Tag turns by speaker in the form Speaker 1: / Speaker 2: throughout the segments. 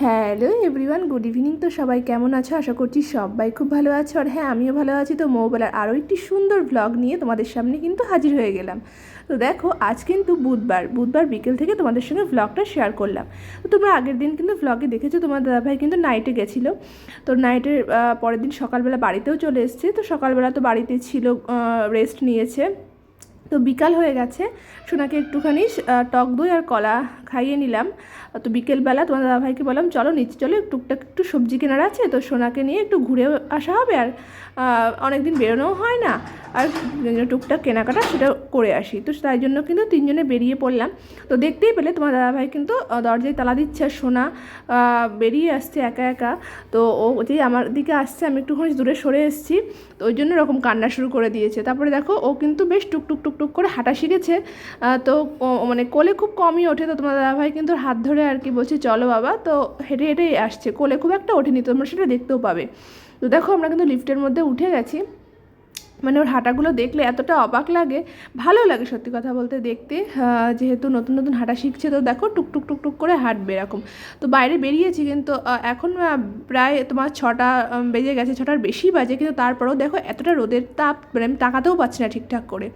Speaker 1: Hello everyone, good evening. তো সবাই কেমন আছো? আশা করছি সবাই খুব ভালো আছো। আর হ্যাঁ, আমিও ভালো আছি। তো মৌবেলার আরও একটি সুন্দর ব্লগ নিয়ে তোমাদের সামনে কিন্তু হাজির হয়ে গেলাম। তো দেখো, আজ কিন্তু বুধবার বিকেল থেকে তোমাদের সঙ্গে ব্লগটা শেয়ার করলাম। তো তোমরা আগের দিন কিন্তু ব্লগে দেখেছো তোমার দাদাভাই কিন্তু নাইটে গেছিলো। তো নাইটের পরের দিন সকালবেলা বাড়িতেও চলে এসছে। তো সকালবেলা তো বাড়িতে ছিল, রেস্ট নিয়েছে। তো বিকাল হয়ে গেছে, সোনাকে একটুখানি টক দই আর কলা খাইয়ে নিলাম। তো বিকেলবেলা তোমার দাদাভাইকে বললাম চলো নিচে চলো, টুকটাক একটু সবজি কেনার আছে, তো সোনাকে নিয়ে একটু ঘুরেও আসা হবে। আর অনেক দিন বেরোনোও হয় না, আর টুকটাক কেনাকাটা সেটা করে আসি। তো তাই জন্য কিন্তু তিনজনে বেরিয়ে পড়লাম। তো দেখতেই পেলে তোমার দাদাভাই কিন্তু দরজায় তালা দিচ্ছে, আর সোনা বেরিয়ে আসছে একা একা। তো ও যেই আমার দিকে আসছে, আমি একটুখানি দূরে সরে এসেছি, তো ওই জন্য এরকম কান্না শুরু করে দিয়েছে। তারপরে দেখো, ও কিন্তু বেশ টুকটুক টুকটুক করে হাঁটা শিখেছে। তো মানে কোলে খুব কমই ওঠে। তো তোমার দাদাভাই কিন্তু হাত ধরে আর কি বলছে চলো বাবা। তো হেঁটে হেঁটেই আসছে, কোলে খুব একটা ওঠেনি, তোমরা সেটা দেখতেও পাবে। তো দেখো, আমরা কিন্তু লিফটের মধ্যে উঠে গেছি। মানে ওর হাঁটাগুলো দেখলে এতটা অবাক লাগে, ভালো লাগে সত্যি কথা বলতে দেখতে। যেহেতু নতুন নতুন হাঁটা শিখছে, তো দেখো টুকটুক টুকটুক করে হাঁটবে এরকম। তো বাইরে বেরিয়েছি কিন্তু এখন প্রায় তোমার 6টা বেজে গেছে, 6টার বেশি বাজে, কিন্তু তারপরেও দেখো এতটা রোদের তাপ, মানে আমি তাকাতেও পারছি না ঠিকঠাক করে।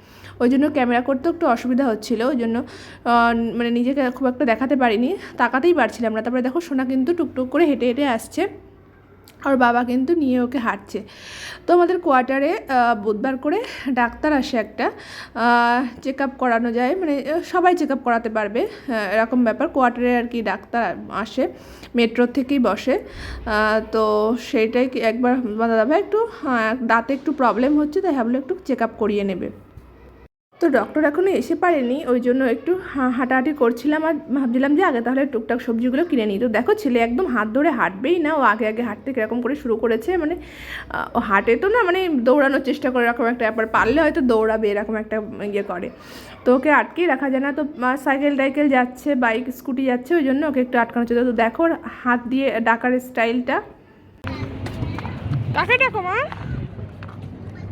Speaker 1: ওই জন্য ক্যামেরা করতেও একটু অসুবিধা হচ্ছিলো, ওই জন্য মানে নিজেকে খুব একটা দেখাতে পারিনি, তাকাতেই পারছিলাম না। তারপরে দেখো, সোনা কিন্তু টুকটুক করে হেঁটে হেঁটে আসছে, আর বাবা কিন্তু নিয়ে ওকে হাঁটছে। তো আমাদের কোয়ার্টারে বুধবার করে ডাক্তার আসে একটা, চেক আপ করানো যায়, মানে সবাই চেক আপ করাতে পারবে, এরকম ব্যাপার। কোয়ার্টারে আর কি ডাক্তার আসে, মেট্রো থেকেই বসে। তো সেইটাই একবার দাদাভাই একটু দাঁতে একটু প্রবলেম হচ্ছে, তাই ভাবলো একটু চেক আপ করিয়ে নেবে। তো ডক্টর এখনও এসে পারেনি, ওই জন্য একটু হাঁটাহাঁটি করছিলাম, আর ভাবছিলাম যে আগে তাহলে টুকটাক সবজিগুলো কিনে নিই। তো দেখো, ছেলে একদম হাত ধরে হাঁটবেই না, ও আগে আগে হাঁটতে কীরকম করে শুরু করেছে, মানে ও হাঁটে তো না, মানে দৌড়ানোর চেষ্টা করে, এরকম একটা ব্যাপার, পারলে হয়তো দৌড়াবে, এরকম একটা ইয়ে করে। তো ওকে আটকেই রাখা যায় না। তো সাইকেল টাইকেল যাচ্ছে, বাইক স্কুটি যাচ্ছে, ওই জন্য ওকে একটু আটকানো হচ্ছে। তো দেখো হাত দিয়ে ডাকার স্টাইলটা। কাকে ডাকো মা?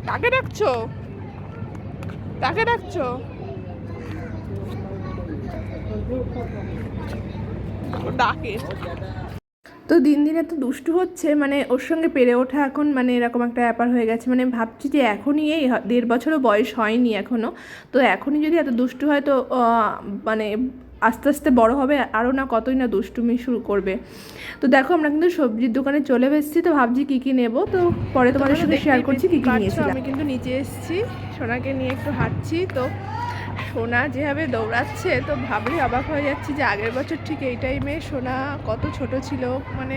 Speaker 1: কাকে ডাকছো? কাকে ডাকছো? ডাকে। তো দিন দিন এত দুষ্টু হচ্ছে, মানে ওর সঙ্গে পেরে ওঠা এখন মানে এরকম একটা ব্যাপার হয়ে গেছে। মানে ভাবছি যে এখনই এই 1.5 বছরও বয়স হয়নি এখনও, তো এখনই যদি এত দুষ্টু হয়, তো মানে আস্তে আস্তে বড় হবে আরও না কতই না দুষ্টুমি শুরু করবে। তো দেখো, আমরা কিন্তু সবজির দোকানে চলে এসেছি। তো ভাবছি কী কী নেবো, তো পরে তোমাদের সাথে শেয়ার করছি কী কী নিয়েছিলাম। আমি কিন্তু নিচে এসেছি, সোনাকে নিয়ে একটু হাঁটছি। তো সোনা যেভাবে দৌড়াচ্ছে, তো ভাবলে অবাক হয়ে যাচ্ছি যে আগের বছর ঠিক এই টাইমে সোনা কত ছোট ছিল, মানে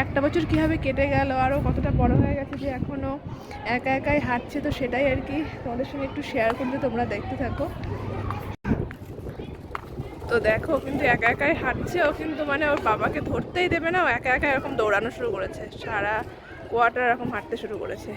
Speaker 1: একটা বছর কীভাবে কেটে গেল, আরও কতটা বড় হয়ে গেছে যে এখনও একা একাই হাঁটছে। তো সেটাই আর কি তোমাদের সঙ্গে একটু শেয়ার করতে, তোমরা দেখতে থাকো। তো দেখো, কিন্তু একা একাই হাঁটছে ও, কিন্তু মানে ওর বাবাকে ধরতেই দেবে না, ও একা একা এরকম দৌড়ানো শুরু করেছে, সারা কোয়ার্টার এরকম হাঁটতে শুরু করেছে।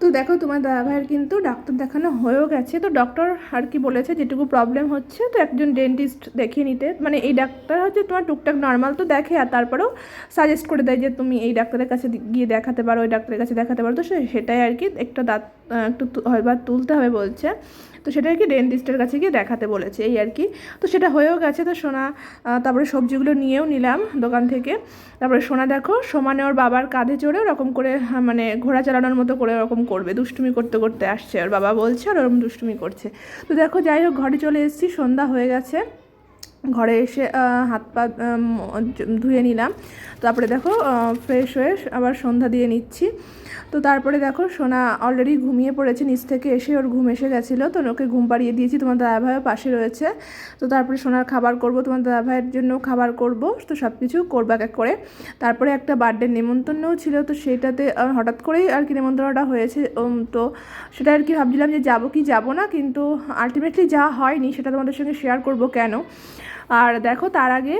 Speaker 1: তো দেখো, তোমার দাদাভাইয়ের কিন্তু ডাক্তার দেখানো হয়েও গেছে। তো ডক্টর আর কি বলেছে, যেটুকু প্রবলেম হচ্ছে, তো একজন ডেন্টিস্ট দেখিয়ে নিতে। মানে এই ডাক্তার হচ্ছে তোমার টুকটাক নর্মাল তো দেখে, আর তারপরেও সাজেস্ট করে দেয় যে তুমি এই ডাক্তারের কাছে গিয়ে দেখাতে পারো, ওই ডাক্তারের কাছে দেখাতে পারো। তো সেটাই আর কি, একটা দাঁত একটু হয়বার তুলতে হবে বলছে, তো সেটা আর কি ডেন্টিস্টের কাছে গিয়ে দেখাতে বলেছে, এই আর কি। তো সেটা হয়েও গেছে। তো সোনা তারপরে সবজিগুলো নিয়েও নিলাম দোকান থেকে। তারপরে সোনা দেখো, সমানে ওর বাবার কাঁধে চড়ে ওরকম করে মানে ঘোড়া চালানোর মতো করে ওরকম করবে, দুষ্টুমি করতে করতে আসছে, ওর বাবা বলছে, আর ওরকম দুষ্টুমি করছে। তো দেখো, যাই হোক, ঘরে চলে এসেছি, সন্ধ্যা হয়ে গেছে। ঘরে এসে হাত পা ধুয়ে নিলাম। তারপরে দেখো ফ্রেশ হয়ে আবার সন্ধ্যা দিয়ে নিচ্ছি। তো তারপরে দেখো, সোনা অলরেডি ঘুমিয়ে পড়েছে, নিচ থেকে এসে ওর ঘুম এসে গেছিলো, তো ওকে ঘুম পাড়িয়ে দিয়েছি। তোমার দাদাভাইও পাশে রয়েছে। তো তারপরে সোনার খাবার করব, তোমার দাদাভাইয়ের জন্য খাবার করব, তো সব কিছু করবো এক এক করে। তারপরে একটা বার্থডে নেমন্তন্নও ছিল, তো সেইটাতে হঠাৎ করেই আর কি নেমন্তন্নটা হয়েছে। তো সেটা আর কি ভাবছিলাম যে যাবো কি যাবো না, কিন্তু আলটিমেটলি যা হয়নি সেটা তোমাদের সঙ্গে শেয়ার করব কেন। আর দেখো, তার আগে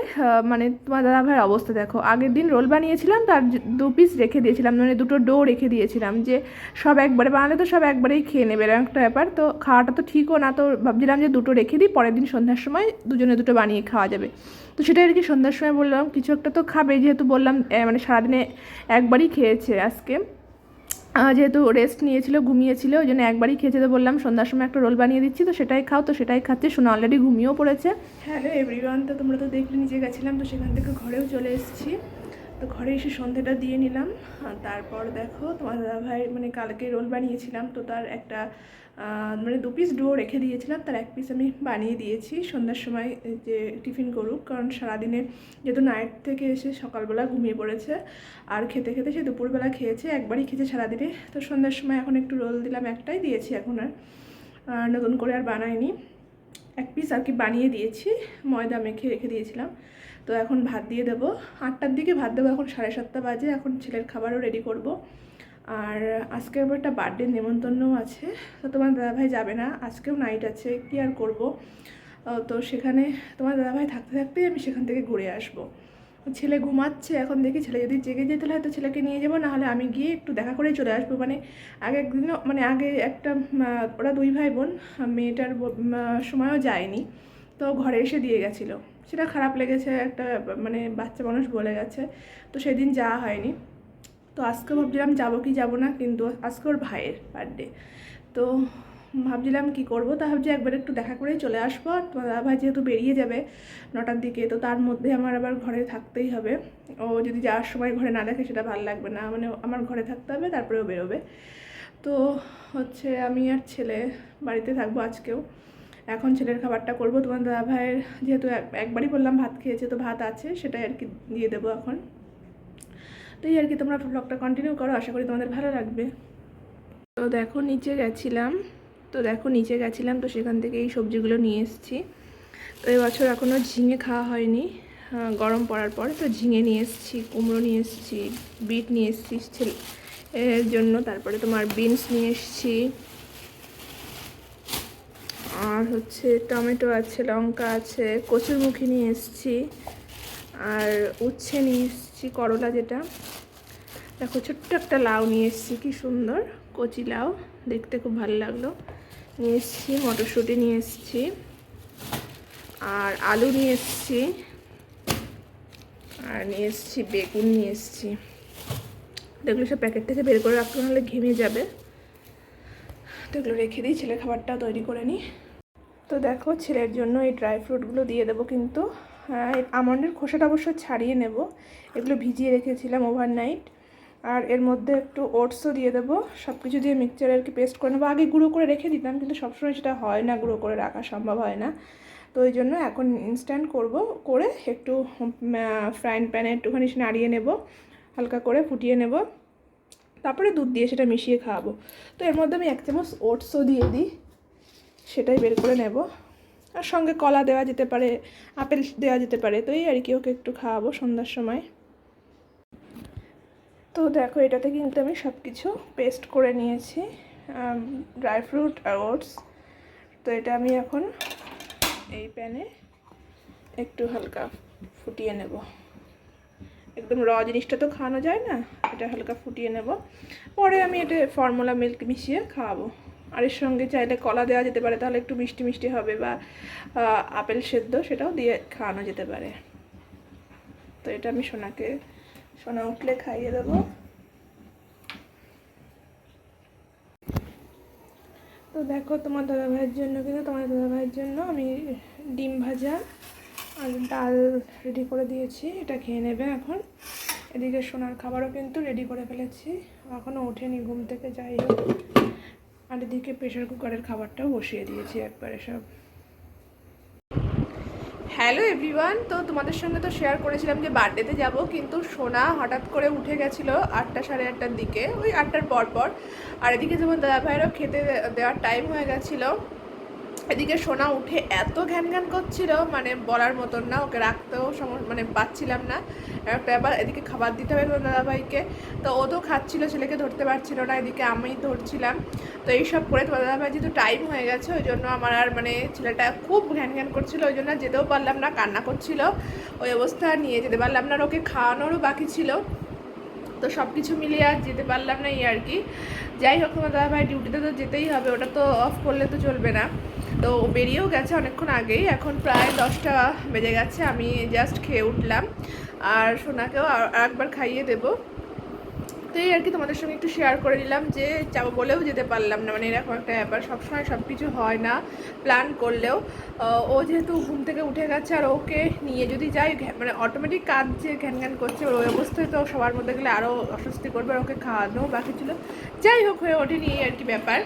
Speaker 1: মানে তোমার দাদাভাইয়ের অবস্থা দেখো, আগের দিন রোল বানিয়েছিলাম, তার 2 পিস রেখে দিয়েছিলাম, মানে 2টো ডো রেখে দিয়েছিলাম, যে সব একবারে বানালে তো সব একবারেই খেয়ে নেবে, এরকম একটা ব্যাপার। তো খাওয়াটা তো ঠিকও না, তো ভাবছিলাম যে 2টো রেখে দিই, পরের দিন সন্ধ্যার সময় দুজনে 2টো বানিয়ে খাওয়া যাবে। তো সেটাই আর কি সন্ধ্যার সময় বললাম কিছু একটা তো খাবে, যেহেতু বললাম মানে সারাদিনে একবারই খেয়েছে আজকে। যেহেতু রেস্ট নিয়েছিল, ঘুমিয়েছিল, ওই জন্য একবারই খেয়ে যেতে বললাম। সন্ধ্যার সময় একটা রোল বানিয়ে দিচ্ছি, তো সেটাই খাও, তো সেটাই খাচ্ছে। সোনা অলরেডি ঘুমিয়েও পড়েছে। হ্যালো এভরিওয়ান, তো তোমরা তো দেখলে নিচে গেছিলাম, তো সেখান থেকে ঘরেও চলে এসেছি। তো ঘরে এসে সন্ধ্যাটা দিয়ে নিলাম। তারপর দেখো তোমার দাদাভাই মানে কালকে রোল বানিয়েছিলাম, তো তার একটা মানে 2 পিস ডো রেখে দিয়েছিলাম, তার 1 পিস আমি বানিয়ে দিয়েছি সন্ধ্যার সময় যে টিফিন করুক, কারণ সারাদিনে যেহেতু নাইট থেকে এসে সকালবেলা ঘুমিয়ে পড়েছে, আর খেতে খেতে সে দুপুরবেলা খেয়েছে, একবারই খেয়েছে সারাদিনে। তো সন্ধ্যার সময় এখন একটু রোল দিলাম, একটাই দিয়েছি, এখন আর নতুন করে আর বানাইনি। 1 পিস আর কি বানিয়ে দিয়েছি, ময়দা মেখে রেখে দিয়েছিলাম। তো এখন ভাত দিয়ে দেবো, 8টার দিকে ভাত দেবো, এখন 7:30 বাজে। এখন ছেলের খাবারও রেডি করব। আর আজকে আবার একটা বার্থডে নেমন্তন্নও আছে, তো তোমার দাদাভাই যাবে না, আজকেও নাইট আছে, কি আর করব। তো সেখানে তোমার দাদাভাই থাকতে থাকতেই আমি সেখান থেকে ঘুরে আসবো। ছেলে ঘুমাচ্ছে, এখন দেখি ছেলে যদি জেগে যেতে হয় তো ছেলেকে নিয়ে যাবো, নাহলে আমি গিয়ে একটু দেখা করেই চলে আসবো। মানে আগে একদিনও মানে আগে একটা ওরা 2 ভাই বোন, মেয়েটার সময়ও যায়নি, তো ঘরে এসে দিয়ে গেছিলো, সেটা খারাপ লেগেছে, একটা মানে বাচ্চা মানুষ বলে গেছে, তো সেদিন যাওয়া হয়নি। তো আজকে ভাবছিলাম যাবো কি যাবো না, কিন্তু আজকে ওর ভাইয়ের বার্থডে, তো ভাবছিলাম কি করব, তা ভাবছি একবার একটু দেখা করেই চলে আসবো। আর তোমার দাদা ভাই যেহেতু বেরিয়ে যাবে 9টার দিকে, তো তার মধ্যে আমার আবার ঘরে থাকতেই হবে। ও যদি যাওয়ার সময় ঘরে না দেখে সেটা ভালো লাগবে না, মানে আমার ঘরে থাকতে হবে, তারপরেও বেরোবে। তো হচ্ছে আমি আর ছেলে বাড়িতে থাকবো আজকেও। এখন ছেলের খাবারটা করব। তোমার দাদা ভাইয়ের যেহেতু একবারই বললাম ভাত খেয়েছে, তো ভাত আছে, সেটাই আর কি দিয়ে দেবো এখন। তো এই আর কি, তোমরা ব্লগটা কন্টিনিউ করো, আশা করি তোমাদের ভালো লাগবে। তো দেখো নিচে গেছিলাম, তো সেখান থেকে এই সবজিগুলো নিয়ে এসেছি। তো এবছর এখনও ঝিঙে খাওয়া হয়নি, গরম পড়ার পর, তো ঝিঙে নিয়ে এসেছি, কুমড়ো নিয়ে এসেছি, বিট নিয়ে এসেছি ছেলে এর জন্য, তারপরে তোমার বিনস নিয়ে এসেছি, আর হচ্ছে টমেটো আছে, লঙ্কা আছে, কচুরমুখী নিয়ে এসেছি, আর উচ্ছে নিয়ে এসেছি, করলা যেটা। দেখো ছোট্ট একটা লাউ নিয়ে এসেছি, কি সুন্দর কচি লাউ, দেখতে খুব ভালো লাগলো। নিয়ে এসেছি মটরশুঁটি নিয়ে এসেছি, আর আলু নিয়ে এসেছি, আর নিয়ে এসেছি বেগুন নিয়ে এসেছি। এগুলো সব প্যাকেট থেকে বের করে রাখতে, নাহলে ঘেমে যাবে, তো এগুলো রেখে দিই, ছেলের খাবারটা তৈরি করে নিই। তো দেখো ছেলের জন্য এই ড্রাই ফ্রুটগুলো দিয়ে দেবো, কিন্তু আমন্ডের খোসাটা অবশ্য ছাড়িয়ে নেব, এগুলো ভিজিয়ে রেখেছিলাম ওভারনাইট। আর এর মধ্যে একটু ওটসও দিয়ে দেবো, সব কিছু দিয়ে মিক্সচারে আর কি পেস্ট করে নেবো। আগে গুঁড়ো করে রেখে দিতাম, কিন্তু সবসময় সেটা হয় না, গুঁড়ো করে রাখা সম্ভব হয় না, তো ওই জন্য এখন ইনস্ট্যান্ট করে একটু ফ্রাইং প্যানে একটুখানি নাড়িয়ে নেব, হালকা করে ফুটিয়ে নেব, তারপরে দুধ দিয়ে সেটা মিশিয়ে খাওয়াবো। তো এর মধ্যে আমি 1 চামচ ওটসও দিয়ে দিই, সেটাই বের করে নেব। আর সঙ্গে কলা দেওয়া যেতে পারে, আপেল দেওয়া যেতে পারে, তো এই আর কি ওকে একটু খাওয়াবো সন্ধ্যার সময়। তো দেখো এটাতে কিন্তু আমি সব কিছু পেস্ট করে নিয়েছি, ড্রাই ফ্রুট আর ওটস। তো এটা আমি এখন এই প্যানে একটু হালকা ফুটিয়ে নেব, একদম জিনিসটা তো খাওয়ানো যায় না, এটা হালকা ফুটিয়ে নেব, পরে আমি এটা ফর্মুলা মিল্ক মিশিয়ে খাওয়াবো। আর এর সঙ্গে চাইলে কলা দেওয়া যেতে পারে, তাহলে একটু মিষ্টি মিষ্টি হবে, বা আপেল সেদ্ধ সেটাও দিয়ে খাওয়ানো যেতে পারে। তো এটা আমি সোনা উঠলে খাইয়ে দেবো। তো দেখো তোমার দাদাভাইয়ের জন্য আমি ডিম ভাজা আর ডাল রেডি করে দিয়েছি, এটা খেয়ে নেবে এখন। এদিকে সোনার খাবারও কিন্তু রেডি করে ফেলেছি, এখনও ওঠেনি ঘুম থেকে, যাই হোক। আর এদিকে প্রেশার কুকারের খাবারটাও বসিয়ে দিয়েছি একবারে সব। হ্যালো এভরিওয়ান, তো তোমাদের সঙ্গে তো শেয়ার করেছিলাম যে বার্থডেতে যাব, কিন্তু সোনা হঠাৎ করে উঠে গেছিলো 8টা সাড়ে 8টার দিকে, ওই 8টার পর। আর এদিকে যেমন দাদা ভাইয়েরও খেতে দেওয়ার টাইম হয়ে গেছিলো, এদিকে সোনা উঠে এত ঘ্যান করছিল, মানে বলার মতন না, ওকে রাখতেও মানে পাচ্ছিলাম না একটা। আবার এদিকে খাবার দিতে হবে দাদাভাইকে, তো ও তো খাচ্ছিল, ছেলেকে ধরতে পারছিল না, এদিকে আমি ধরছিলাম। তো এইসব করে তোমার দাদাভাই যেহেতু টাইম হয়ে গেছে, ওই জন্য আমার আর মানে ছেলেটা খুব ঘ্যান করছিল, ওই জন্য যেতেও পারলাম না, কান্না করছিল, ওই অবস্থা নিয়ে যেতে পারলাম না, আর ওকে খাওয়ানোরও বাকি ছিল, তো সব কিছু মিলিয়ে আর যেতে পারলাম না, এই আর কি। যাই হোক, তোমার দাদাভাই ডিউটিতে তো যেতেই হবে, ওটা তো অফ করলে তো চলবে না। তো বেরিয়েও গেছে অনেকক্ষণ আগেই, এখন প্রায় 10টা বেজে গেছে, আমি জাস্ট খেয়ে উঠলাম, আর সোনাকেও আর একবার খাইয়ে দেব। তো এই আর কি তোমাদের সঙ্গে একটু শেয়ার করে নিলাম যে যাবো বলেও যেতে পারলাম না, মানে এরকম একটা ব্যাপার। সবসময় সব কিছু হয় না প্ল্যান করলেও। ও যেহেতু ঘুম থেকে উঠে গেছে, আর ওকে নিয়ে যদি যাই মানে অটোমেটিক কাজ যে ঘ্যান ঘ্যান করছে, ওই অবস্থায় তো সবার মধ্যে গেলে আরও অস্বস্তি করবে, আর ওকে খাওয়ানো বাকি ছিল, যাই হোক হয়ে ওঠেনি এই আর কি ব্যাপার।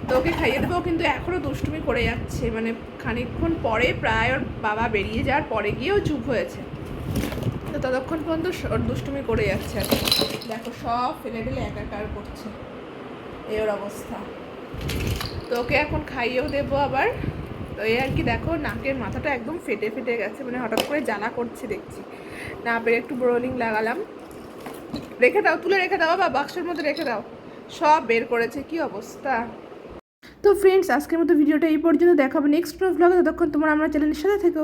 Speaker 1: তো ওকে খাইয়ে দেবো, কিন্তু এখনও দুষ্টুমি করে যাচ্ছে, মানে খানিকক্ষণ পরে প্রায় ওর বাবা বেরিয়ে যাওয়ার পরে গিয়েও চুপ হয়েছে। তো ততক্ষণ পর্যন্ত ওর দুষ্টুমি করে যাচ্ছে আর কি। দেখো সব ফেলে ফেলে একাকার করছে, এই ওর অবস্থা। তো ওকে এখন খাইয়েও দেবো আবার। তো এই আর কি দেখো নাকের মাথাটা একদম ফেটে ফেটে গেছে, মানে হঠাৎ করে জ্বালা করছে দেখছি, না পেরে একটু ব্রোলিং লাগালাম। রেখে দাও, তুলে রেখে দাও, বা বাক্সের মধ্যে রেখে দাও, সব বের করেছে, কি অবস্থা। তো ফ্রেন্ডস, আজকের মতো ভিডিওটা এই পর্যন্ত, দেখাবো নেক্সট ব্লগে। ততক্ষণ তোমরা আমার চ্যানেলের সাথে থেকো।